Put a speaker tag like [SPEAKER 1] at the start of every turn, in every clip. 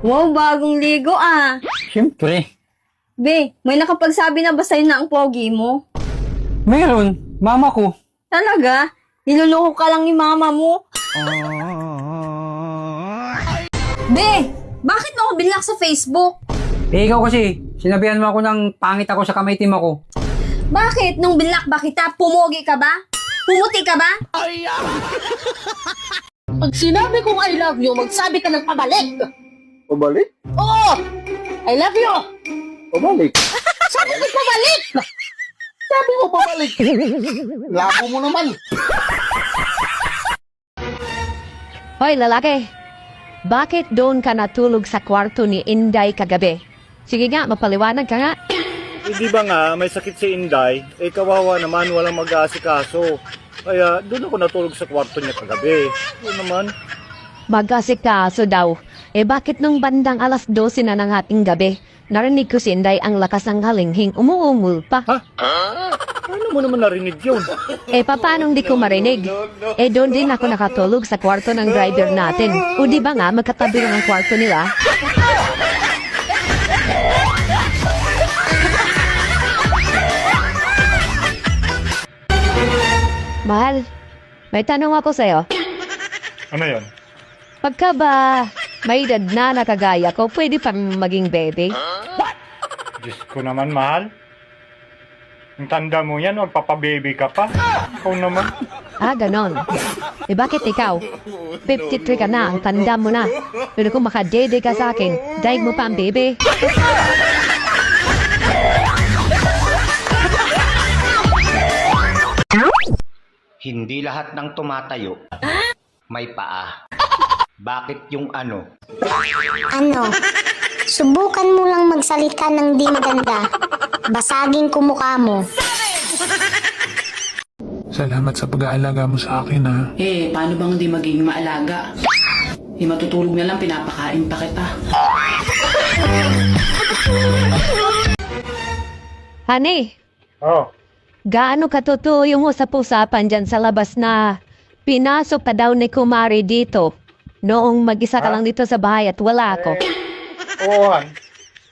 [SPEAKER 1] Wow, bagong ligo ah.
[SPEAKER 2] Siyempre.
[SPEAKER 1] Be, may nakapagsabi na ba sa'yo na ang pogi mo?
[SPEAKER 2] Meron. Mama ko.
[SPEAKER 1] Talaga? Niloloko ka lang ni mama mo? Be, bakit mo ako binlock sa Facebook?
[SPEAKER 2] Eh, ikaw kasi, sinabihan mo ako ng pangit ako sa kamay team ako.
[SPEAKER 1] Bakit? Nung binlock ba kita, pumogi ka ba? Pumuti ka ba?
[SPEAKER 3] Pag sinabi kong I love you, magsabi ka ng pabalik.
[SPEAKER 4] Pabalik?
[SPEAKER 3] Oo! I love you!
[SPEAKER 4] Pabalik?
[SPEAKER 3] Sabi ko pabalik!
[SPEAKER 4] Sabi mo pabalik. Labo mo naman.
[SPEAKER 5] Hoy, lalaki. Bakit doon ka natulog sa kwarto ni Inday kagabi? Sige nga, mapaliwanag ka nga.
[SPEAKER 6] Hindi ba nga, may sakit si Inday, eh kawawa naman, walang mag-aasikaso. Kaya doon ako natulog sa kwarto niya kagabi. Yun naman.
[SPEAKER 5] Mag-asikaso daw. Eh bakit nung bandang alas 12 na ng ating gabi, narinig ko si Inday ang lakas ng halinghing umuungol pa.
[SPEAKER 6] Paano mo naman narinig yun?
[SPEAKER 5] Eh paano di ko marinig? Eh doon din ako nakatulog sa kwarto ng driver natin. O di ba nga magkatabi lang ang kwarto nila? Mahal, may tanong ako sa'yo.
[SPEAKER 6] Ano yun?
[SPEAKER 5] Pagka ba may edad na nakagaya ko, pwede pang maging baby?
[SPEAKER 6] Diyos ko naman, mahal. Ang tanda mo yan, magpapababy ka pa. Ikaw naman.
[SPEAKER 5] Ah, ganon. Eh bakit ikaw? 53 ka na, ang tanda mo na. Pero kung makadede ka sa akin, daig mo pa ang baby.
[SPEAKER 7] Hindi lahat ng tumatayo may paa. Bakit yung ano?
[SPEAKER 8] Ano? Subukan mo lang magsalita ng di maganda. Basagin ko mukha mo.
[SPEAKER 9] Salamat sa pag-aalaga mo sa akin, ha.
[SPEAKER 3] Eh, paano bang hindi magiging maalaga? Eh, matutulog na lang, pinapakain pa kita.
[SPEAKER 5] Honey,
[SPEAKER 6] Oh,
[SPEAKER 5] gaano katotoo yung usap-usapan dyan sa labas na pinasok ka daw ni Kumari dito noong mag-isa ka lang dito sa bahay at wala ako?
[SPEAKER 6] oo, Han.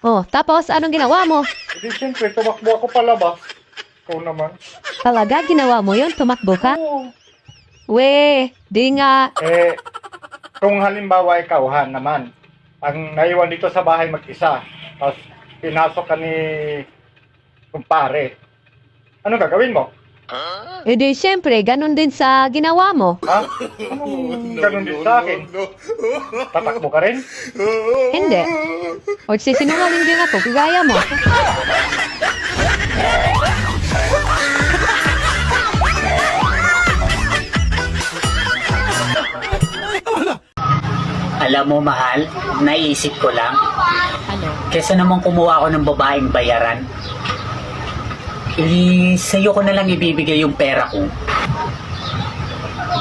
[SPEAKER 5] Oh, tapos anong ginawa mo?
[SPEAKER 6] Hindi, siyempre, tumakbo ako palabas. Ikaw naman.
[SPEAKER 5] Talaga ginawa mo yun? Tumakbo ka? We, di nga.
[SPEAKER 6] Eh, kung halimbawa ikaw, Han, naman, ang naiwan dito sa bahay mag-isa, tapos pinasok ka ni kumpare, ano gagawin mo?
[SPEAKER 5] E di syempre, ganun din sa ginawa mo.
[SPEAKER 6] Ha? Anong ganun din sa akin? Tatakbo ka rin?
[SPEAKER 5] Hindi. O sisinungaling din ako, kagaya mo.
[SPEAKER 10] Alam mo, mahal, naisip ko lang.
[SPEAKER 5] Ano?
[SPEAKER 10] Kesa naman kumuha ako ng babaeng bayaran, eh, sa'yo ko na lang ibibigay yung pera ko.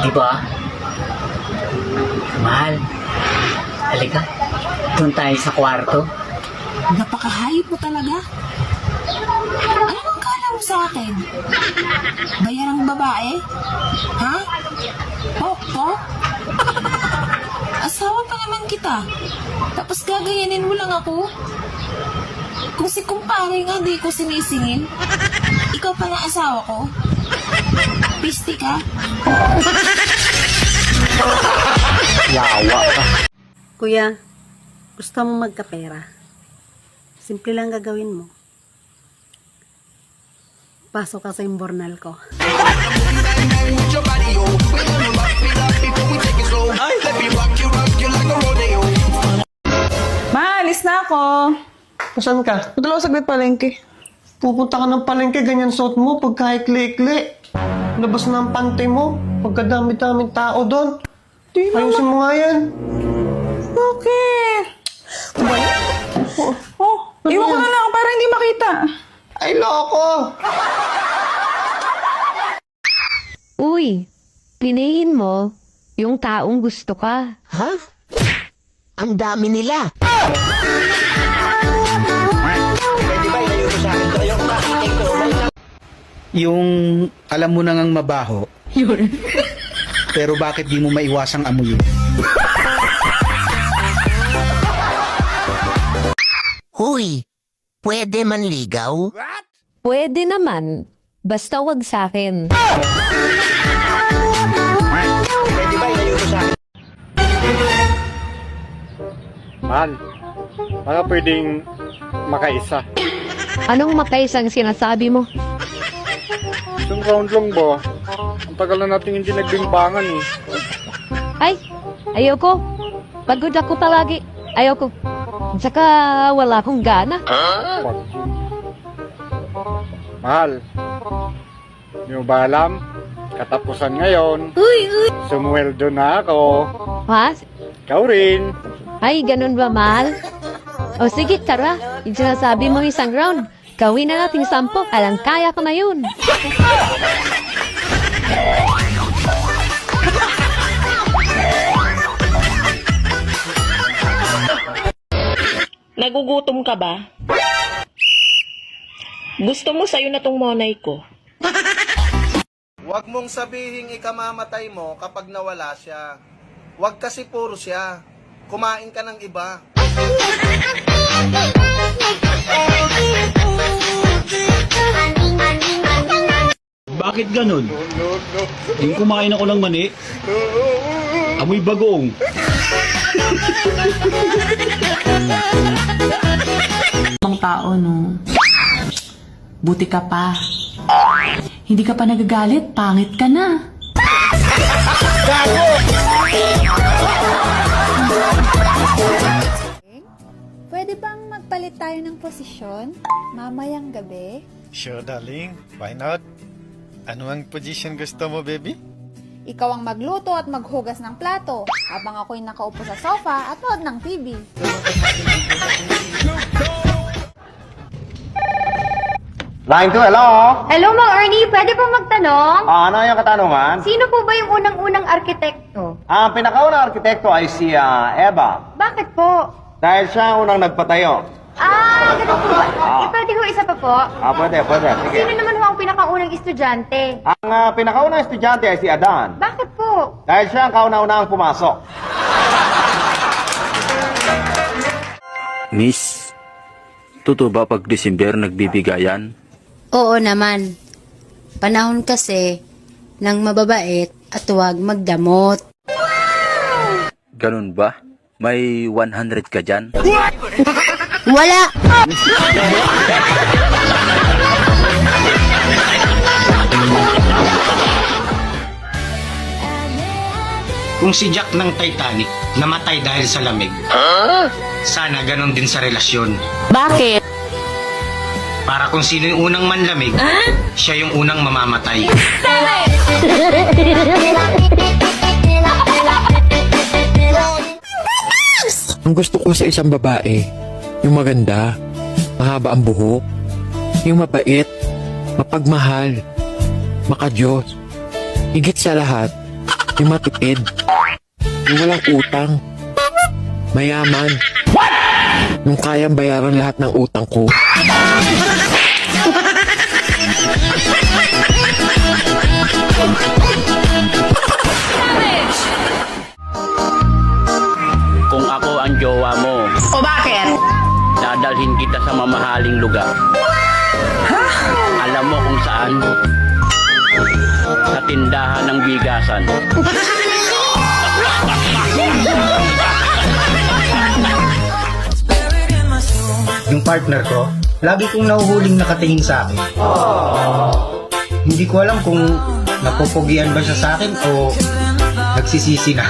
[SPEAKER 10] Diba? Mahal, halika, doon tayo sa kwarto.
[SPEAKER 3] Napakahayop mo talaga. Ano ang kala mo sa akin? Bayarang babae? Ha? Pok? Asawa pa naman kita. Tapos gagayanin mo lang ako? Kung si kumpare nga di ko sinisingin, ikaw pa na asawa ko? Pisti ka?
[SPEAKER 2] Yawa ka.
[SPEAKER 11] Kuya, gusto mo magkapera? Simple lang gagawin mo. Pasok ka sa imbornal ko.
[SPEAKER 12] Maalis na ako.
[SPEAKER 4] Saan ka?
[SPEAKER 12] Padalaw saglit palengke.
[SPEAKER 4] Pupunta ka ng palengke, ganyan suot mo, pagka-ikli-ikli. Labas na ang pante mo, pagkadami-daming tao doon. Ayusin mo nga yan.
[SPEAKER 12] Bakit? Iwan ko na lang para hindi makita.
[SPEAKER 4] Ay, loko!
[SPEAKER 5] Uy, piliin mo yung taong gusto ka.
[SPEAKER 3] Ha? Ang dami nila.
[SPEAKER 7] Yung alam mo na ngang mabaho, pero bakit di mo maiwasang amuyin?
[SPEAKER 13] Hoy, pwede manligaw?
[SPEAKER 5] Pwede naman. Basta wag sa akin.
[SPEAKER 6] Mahal, baka pwedeng makaisa.
[SPEAKER 5] Anong makaisang sinasabi mo?
[SPEAKER 6] Isang round lang ba? Ang tagal na natin hindi nagbimbangan eh.
[SPEAKER 5] Ay, ayoko. Pagod ako palagi. Ayoko. Saka wala akong gana.
[SPEAKER 6] Mahal, hindi mo ba alam? Katapusan ngayon. Sumweldo na ako.
[SPEAKER 5] Ha?
[SPEAKER 6] Ikaw rin.
[SPEAKER 5] Ay, ganun ba, mahal? O sige, tara. Yung sinasabi mo isang round. Gawin na natin 10. Alang kaya ko na yun.
[SPEAKER 3] Nagugutom ka ba? Gusto mo sa'yo na tong monay ko?
[SPEAKER 4] Huwag mong sabihin ikamamatay mo kapag nawala siya. Huwag kasi puro siya. Kumain ka ng iba.
[SPEAKER 7] Bakit ganun? Yung kumain ako ng mani, amoy bagong.
[SPEAKER 3] Ang tao, no? Buti ka pa. Hindi ka pa nagagalit, pangit ka na.
[SPEAKER 1] Pwede bang magpalit tayo ng posisyon? Mamayang gabi?
[SPEAKER 4] Sure, darling. Why not? Ano ang position gusto mo, baby?
[SPEAKER 1] Ikaw ang magluto at maghugas ng plato, habang ako'y nakaupo sa sofa at nood ng TV.
[SPEAKER 4] Line 2, hello?
[SPEAKER 1] Hello, Mang Ernie! Pwede po magtanong?
[SPEAKER 4] Ano yung katanungan?
[SPEAKER 1] Sino po ba yung unang-unang arkitekto?
[SPEAKER 4] Ang pinakaunang arkitekto ay si Eva.
[SPEAKER 1] Bakit po?
[SPEAKER 4] Dahil siya ang unang nagpatayo.
[SPEAKER 1] Ganun po ba? Pwede ko isa pa po?
[SPEAKER 4] Pwede. Sige.
[SPEAKER 1] Sino naman ho ang pinakaunang estudyante?
[SPEAKER 4] Ang pinakaunang estudyante ay si Adan.
[SPEAKER 1] Bakit po?
[SPEAKER 4] Dahil siya ang kauna-unahang pumasok.
[SPEAKER 7] Miss, totoo ba pag December nagbibigayan?
[SPEAKER 1] Oo naman. Panahon kasi ng mababait at huwag magdamot.
[SPEAKER 7] Ganun ba? May 100 ka dyan?
[SPEAKER 1] Wala!
[SPEAKER 7] Kung si Jack ng Titanic namatay dahil sa lamig, sana ganon din sa relasyon.
[SPEAKER 3] Bakit?
[SPEAKER 7] Para kung sino yung unang manlamig, siya yung unang mamamatay.
[SPEAKER 9] Ang gusto ko sa isang babae, yung maganda, mahaba ang buhok, yung mabait, mapagmahal, makadiyos. Higit sa lahat, yung matipid, yung walang utang, mayaman, yung kayang bayaran lahat ng utang ko.
[SPEAKER 10] Kung ako ang jowa mo,
[SPEAKER 3] O bakit?
[SPEAKER 10] dadalhin kita sa mamahaling lugar. Alam mo kung saan? Sa tindahan ng bigasan.
[SPEAKER 7] Yung partner ko, lagi kong nahuhuling nakatingin sa akin. Hindi ko alam kung napupugian ba siya sa akin o nagsisisi na.